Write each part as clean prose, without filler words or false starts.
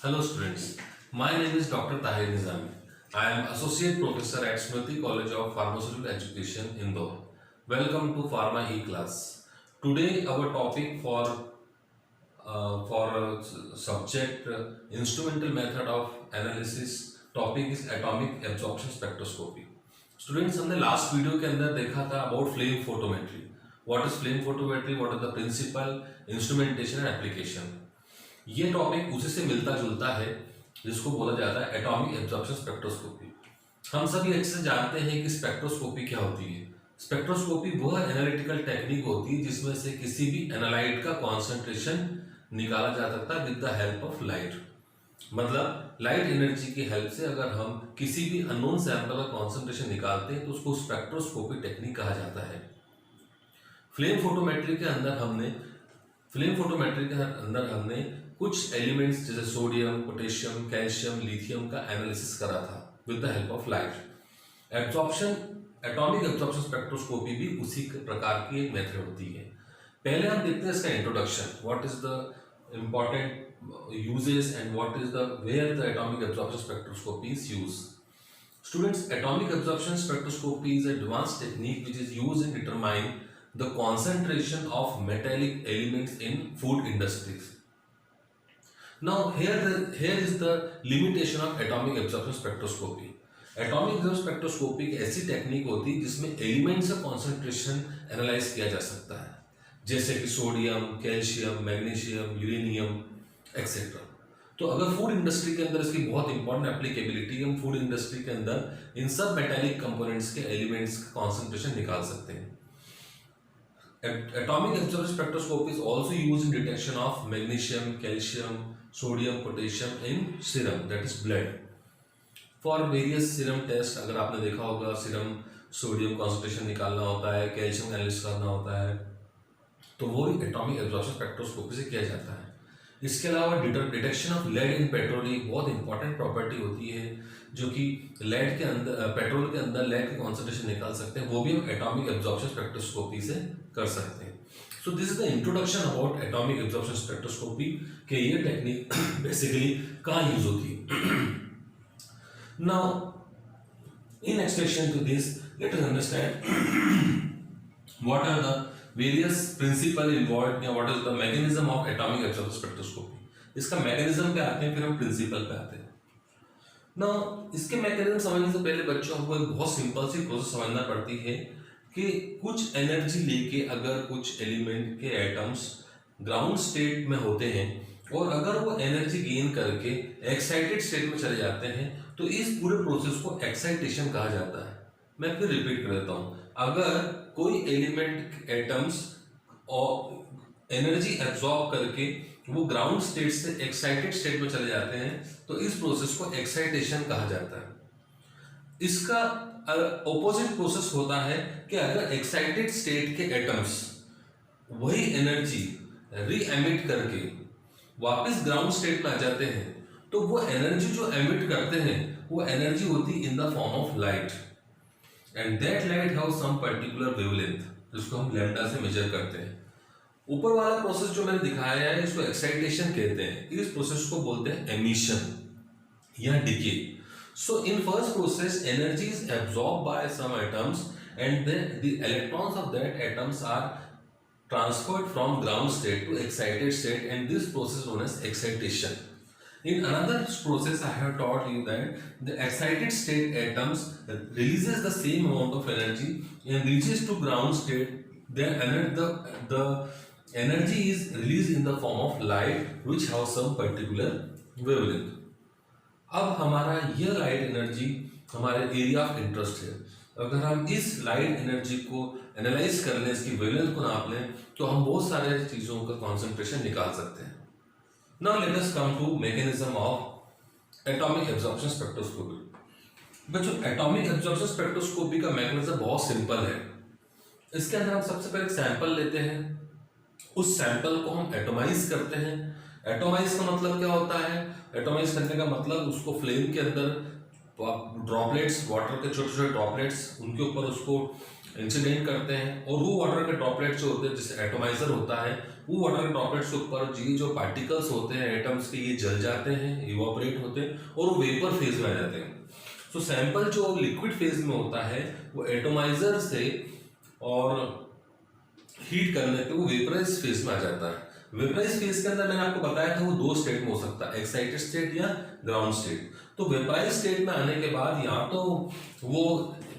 Hello students, my name is Dr. Tahir Nizami. I am Associate Professor at Smriti College of Pharmaceutical Education, Indore. Welcome to Pharma E-Class. Today our topic for subject instrumental method of analysis topic is atomic absorption spectroscopy. Students, हमने last video के अंदर देखा था about flame photometry. What is flame photometry, what is the principle, instrumentation and application. ये topic उसी से मिलता जुलता है जिसको बोला जाता है एटॉमिक एब्जॉर्प्शन स्पेक्ट्रोस्कोपी. हम सभी अच्छे से जानते हैं कि स्पेक्ट्रोस्कोपी क्या होती है. स्पेक्ट्रोस्कोपी वह एनालिटिकल टेक्निक होती है जिसमें से किसी भी एनालाइट का कॉन्सेंट्रेशन निकाला जा सकता है with the help of light. मतलब लाइट एनर्जी की हेल्प से अगर हम किसी भी अननोन सैंपल का कॉन्सेंट्रेशन निकालते हैं तो उसको स्पेक्ट्रोस्कोपी टेक्निक कहा जाता है. फ्लेम फोटोमेट्री के अंदर हमने कुछ एलिमेंट्स जैसे सोडियम, पोटेशियम, कैल्शियम, लिथियम का एनालिसिस करा था with the help of light. Atomic absorption spectroscopy भी उसी प्रकार की एक मेथड होती है. पहले हम देखते हैं इसका introduction. What is the important uses and what is the where the atomic absorption spectroscopy is used. Students, atomic absorption spectroscopy is an advanced technique which is used in determining the concentration of metallic elements in food industries. Now, here is the limitation of atomic absorption spectroscopy. Atomic absorption spectroscopy एक ऐसी technique होती है जिसमें elements का concentration analyse किया जा सकता है, जैसे कि sodium, calcium, magnesium, uranium etcetera. तो अगर फूड इंडस्ट्री के अंदर इसकी बहुत इंपॉर्टेंट एप्लीकेबिलिटी, हम फूड इंडस्ट्री के अंदर इन सब मेटालिक कंपोनेंट्स के एलिमेंट्स का कॉन्सेंट्रेशन निकाल सकते हैं. Atomic absorption spectroscopy is also used in detection of magnesium, calcium, sodium, potassium in serum, that is blood. For various serum tests, अगर आपने देखा होगा सीरम सोडियम कॉन्सेंट्रेशन निकालना होता है, कैल्शियम एनालिसिस करना होता है, तो वो एटॉमिक एब्जॉर्प्शन स्पेक्ट्रोस्कोपी से किया जाता है. इसके अलावा detection of lead in petrol एक बहुत इंपॉर्टेंट प्रॉपर्टी होती है जो कि लेड के अंदर पेट्रोल के अंदर लेड के कॉन्सेंट्रेशन निकाल सकते हैं, वो भी हम एटॉमिक एब्जॉर्प्शन स्पेक्ट्रोस्कोपी से कर सकते हैं. So this is the introduction about atomic absorption spectroscopy के ये टेक्निक बेसिकली कहाँ यूज होती है. Now in extension to this let us understand what are the various principle involved या what is the mechanism of atomic absorption spectroscopy. इसका mechanism पे आते हैं, फिर हम प्रिंसिपल पे आते हैं. ना इसके मैकेनिज्म समझने से पहले बच्चों को एक बहुत सिंपल सी प्रोसेस समझना पड़ती है कि कुछ एनर्जी लेके अगर कुछ एलिमेंट के एटम्स ग्राउंड स्टेट में होते हैं और अगर वो एनर्जी गेन करके एक्साइटेड स्टेट में चले जाते हैं तो इस पूरे प्रोसेस को एक्साइटेशन कहा जाता है. मैं फिर रिपीट कर देता हूँ. अगर कोई एलिमेंट एटम्स और एनर्जी एब्जॉर्ब करके वो ग्राउंड स्टेट से एक्साइटेड स्टेट में चले जाते हैं तो इस प्रोसेस को एक्साइटेशन कहा जाता है. इसका ऑपोजिट प्रोसेस होता है कि अगर एक्साइटेड स्टेट के एटम्स वही एनर्जी री एमिट करके वापस ग्राउंड स्टेट में आ जाते हैं तो वो एनर्जी जो एमिट करते हैं वो एनर्जी होती in the form of light. And that light have some particular wavelength जिसको हम लैम्डा से मेजर करते हैं. ऊपर वाला प्रोसेस जो मैंने दिखाया है इसको एक्साइटेशन कहते हैं. इस प्रोसेस को बोलते हैं एमिशन या decay. So in first process energy is absorb by some atoms and the electrons of that atoms are transferred from ground state to excited state and this process known as excitation. In another process, I have taught you that the excited state atoms releases the same amount of energy and reaches to ground state. Then the energy is released in the form of light, which has some particular wavelength. अब हमारा यह light energy हमारे area of interest है. अगर हम इस light energy को analyse कर लें, इसकी वेवलेंथ को नाप लें, तो हम बहुत सारे चीज़ों का कॉन्सेंट्रेशन निकाल सकते हैं. Now let us come to mechanism of atomic absorption spectroscopy. बच्चों एटॉमिक एब्जॉर्प्शन स्पेक्ट्रोस्कोपी का मैकेनिज्म बहुत सिंपल है. इसके अंदर हम सबसे पहले एक सैंपल लेते हैं, उस सैंपल को हम एटोमाइज करते हैं. एटोमाइज का मतलब क्या होता है? एटोमाइज करने का मतलब उसको फ्लेम के अंदर ड्रॉपलेट्स, वाटर के छोटे छोटे ड्रॉपलेट्स, उनके ऊपर उसको इंसिडेंट करते हैं, और वो वाटर के ड्रॉपलेट्स जो होते हैं, जैसे एटोमाइजर होता है, वो वाटर के ड्रॉपलेट्स के ऊपर ये जो पार्टिकल्स होते हैं एटम्स के, ये जल जाते हैं, इवोपरेट होते हैं और वो वेपर फेज में आ जाते हैं। सो सैंपल जो लिक्विड फेज में होता है वो एटोमाइजर से और हीट करने पे वो वेपराइज फेज में आ जाता है। वेपराइज फेज के अंदर मैंने आपको बताया था वो दो स्टेट में हो सकता है, एक्साइटेड स्टेट या ग्राउंड स्टेट। तो वेपराइज स्टेट में आने के बाद यहाँ तो वो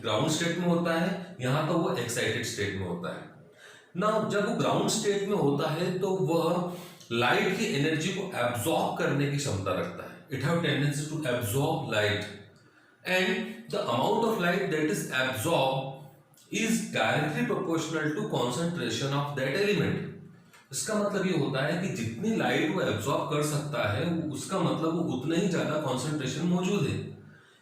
ग्राउंड स्टेट में होता है, यहाँ तो वो एक्साइटेड स्टेट में होता है ना। जब वो ग्राउंड स्टेट में होता है तो वह लाइट की एनर्जी को एब्जॉर्ब करने की क्षमता रखता है। It have tendency to absorb light, and the amount of light that is absorbed is directly proportional to concentration of that element। इसका मतलब ये होता है कि जितनी लाइट वो एब्जॉर्ब कर सकता है उसका मतलब वो उतना ही ज्यादा कॉन्सेंट्रेशन मौजूद है।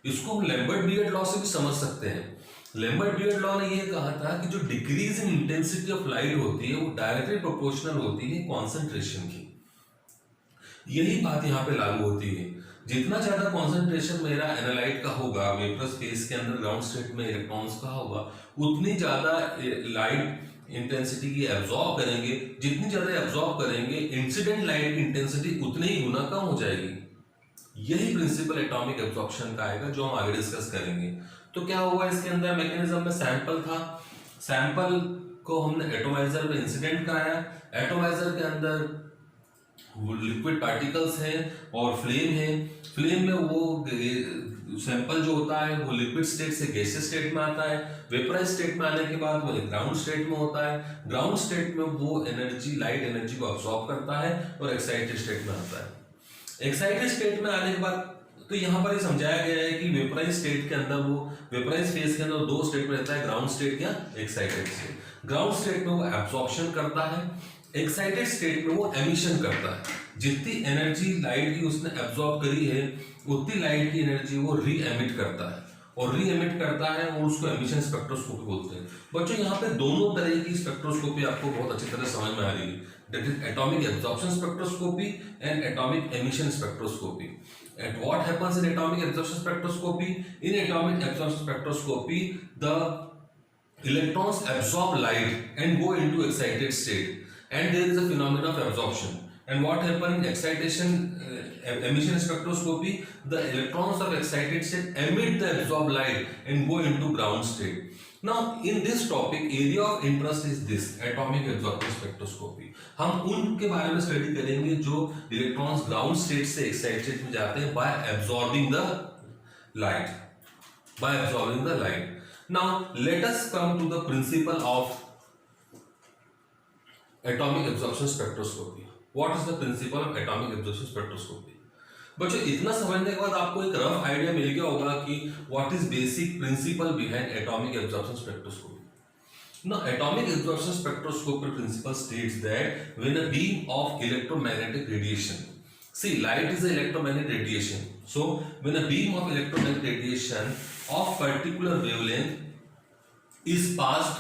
इसको हम लैम्बर्ट बीयर्ड लॉ से भी समझ सकते हैं। लैम्बर्ट बीयर्ड लॉ ने ये कहा था कि जो decrease in intensity of light होती है वो डायरेक्टली प्रोपोर्शनल होती है कॉन्सेंट्रेशन की। यही बात यहाँ पे लागू होती है। जितना ज्यादा कॉन्सेंट्रेशन मेरा एनालाइट का होगा, वेपरस फेज के अंदर ग्राउंड स्टेट में इलेक्ट्रॉन्स का होगा, उतनी ज्यादा लाइट इंटेंसिटी की एब्जॉर्ब करेंगे। जितनी ज्यादा एब्जॉर्ब करेंगे इंसिडेंट लाइट की इंटेंसिटी उतनी ही गुना कम हो जाएगी। यही प्रिंसिपल एटॉमिक एब्जॉर्प्शन का आएगा जो हम आगे डिस्कस करेंगे। तो क्या हुआ इसके अंदर मैकेनिज्म में, सैंपल था, सैंपल को हमने एटोमाइजर में इंसिडेंट कराया। एटोमाइजर के अंदर वो लिक्विड पार्टिकल्स हैं और फ्लेम है। फ्लेम में वो सैंपल जो होता है वो लिक्विड स्टेट से गैसियस स्टेट में आता है। वेपराइज स्टेट में आने के बाद वो ग्राउंड स्टेट में होता है। ग्राउंड स्टेट में वो एनर्जी, लाइट एनर्जी को अब्सॉर्ब करता है और एक्साइटेड स्टेट में आता है। एक्साइटेड स्टेट में आने के बाद तो यहाँ पर ये समझाया गया है कि वेपराइज स्टेट के अंदर, वो वेपराइज फेज के अंदर दो स्टेट में रहता है, ग्राउंड स्टेट या एक्साइटेड स्टेट। ग्राउंड स्टेट में वो एब्सॉर्प्शन करता है, एक्साइटेड स्टेट में वो एमिशन करता है। जितनी एनर्जी लाइट की उसने एब्जॉर्ब करी है उतनी लाइट की एनर्जी वो री एमिट करता है, और री एमिट करता है और उसको एमिशन स्पेक्ट्रोस्कोपी बोलते हैं। बच्चों यहाँ पे दोनों तरह की स्पेक्ट्रोस्कोपी आपको बहुत अच्छी तरह समझ में आ रही है, that is atomic absorption spectroscopy and atomic emission spectroscopy. And what happens in atomic absorption spectroscopy? In atomic absorption spectroscopy, the electrons absorb light and go into excited state, and there is a phenomenon of absorption. And what happens in excitation emission spectroscopy? The electrons of excited state emit the absorbed light and go into ground state. Now in this topic area of interest is this atomic absorption spectroscopy। हम उनके बारे में study करेंगे जो electrons ground state से excited state में जाते हैं by absorbing the light, by absorbing the light. Now let us come to the principle of atomic absorption spectroscopy। What is the principle of atomic absorption spectroscopy? बच्चों इतना समझने के बाद आपको एक रफ आइडिया मिल गया होगा कि what is basic principle behind atomic absorption spectroscopy. Now atomic absorption spectroscopy principle states that when a beam of electromagnetic radiation, see light is an electromagnetic radiation, so when a beam of electromagnetic radiation of particular wavelength is passed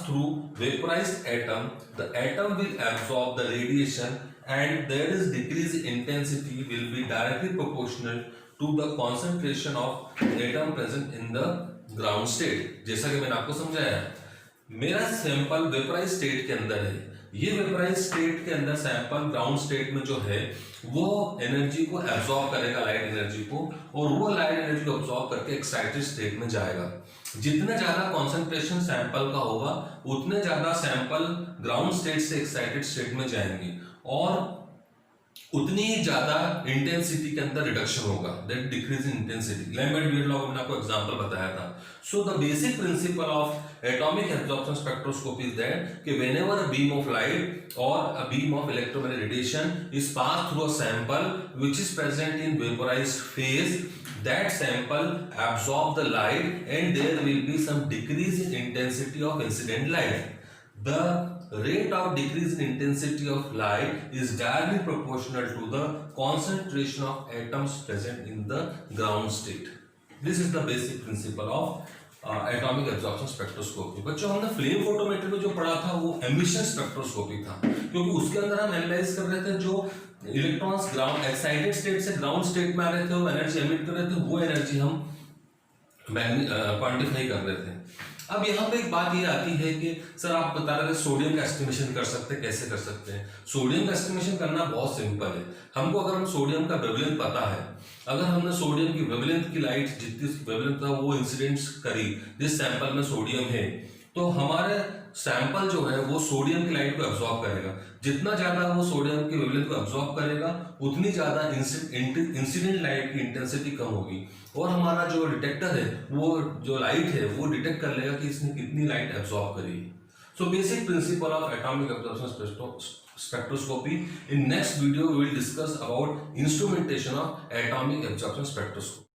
through vaporized atom, the atom will absorb the radiation and there is decrease in intensity will be directly proportional to the concentration of atom present in the ground state। जैसा कि मैंने आपको समझाया, मेरा sample vaporise state के अंदर है, ये वेपराइज स्टेट के अंदर सैंपल ग्राउंड स्टेट में जो है वो एनर्जी को एब्जॉर्ब करेगा, लाइट एनर्जी को, और वो लाइट एनर्जी को एब्जॉर्ब करके एक्साइटेड स्टेट में जाएगा। जितना ज्यादा कॉन्सेंट्रेशन सैंपल का होगा उतने ज्यादा सैंपल ग्राउंड स्टेट से एक्साइटेड स्टेट में जाएंगे और उतनी ही ज्यादा इंटेंसिटी के अंदर रिडक्शन होगा, that decrease in intensity. Lambert Beer's law मैंने आपको एग्जांपल बताया था। So the basic principle of atomic absorption spectroscopy is that कि whenever a beam of light और a beam of electromagnetic radiation is pass through a sample which is present in vaporized phase, that sample absorb the light and there will be some decrease in intensity of incident light. The rate of decrease in intensity of light is directly proportional to the concentration of atoms present in the ground state. This is the basic principle of atomic absorption spectroscopy. बच्चों हमने flame photometry में जो पढ़ा था वो emission spectroscopy था, क्योंकि उसके अंदर हम एनालाइज कर रहे थे जो इलेक्ट्रॉन्स ग्राउंड एक्साइटेड स्टेट से ग्राउंड स्टेट में आ रहे थे, वो एनर्जी एमिट कर रहे थे, वो एनर्जी हम क्वांटिफाई कर रहे थे। अब यहाँ पे एक बात ये आती है कि सर आप बता रहे थे सोडियम का एस्टिमेशन कर सकते हैं, कैसे कर सकते हैं? सोडियम का एस्टिमेशन करना बहुत सिंपल है। हमको अगर हम सोडियम का वेवलेंथ पता है, अगर हमने सोडियम की वेवलेंथ की लाइट जितनी वेवलेंथ था वो इंसिडेंट्स करी जिस सैंपल में सोडियम है, तो हमारे सैंपल जो है वो सोडियम की लाइट को एब्जॉर्ब करेगा। जितना ज्यादा वो सोडियम की वेवलेंथ को एब्जॉर्ब करेगा उतनी ज्यादा इंसिडेंट लाइट की इंटेंसिटी कम होगी, और हमारा जो डिटेक्टर है वो जो लाइट है वो डिटेक्ट कर लेगा कि इसने कितनी लाइट एब्जॉर्ब करी। So basic principle of atomic absorption spectroscopy. In next video we will discuss about instrumentation of atomic absorption spectroscopy.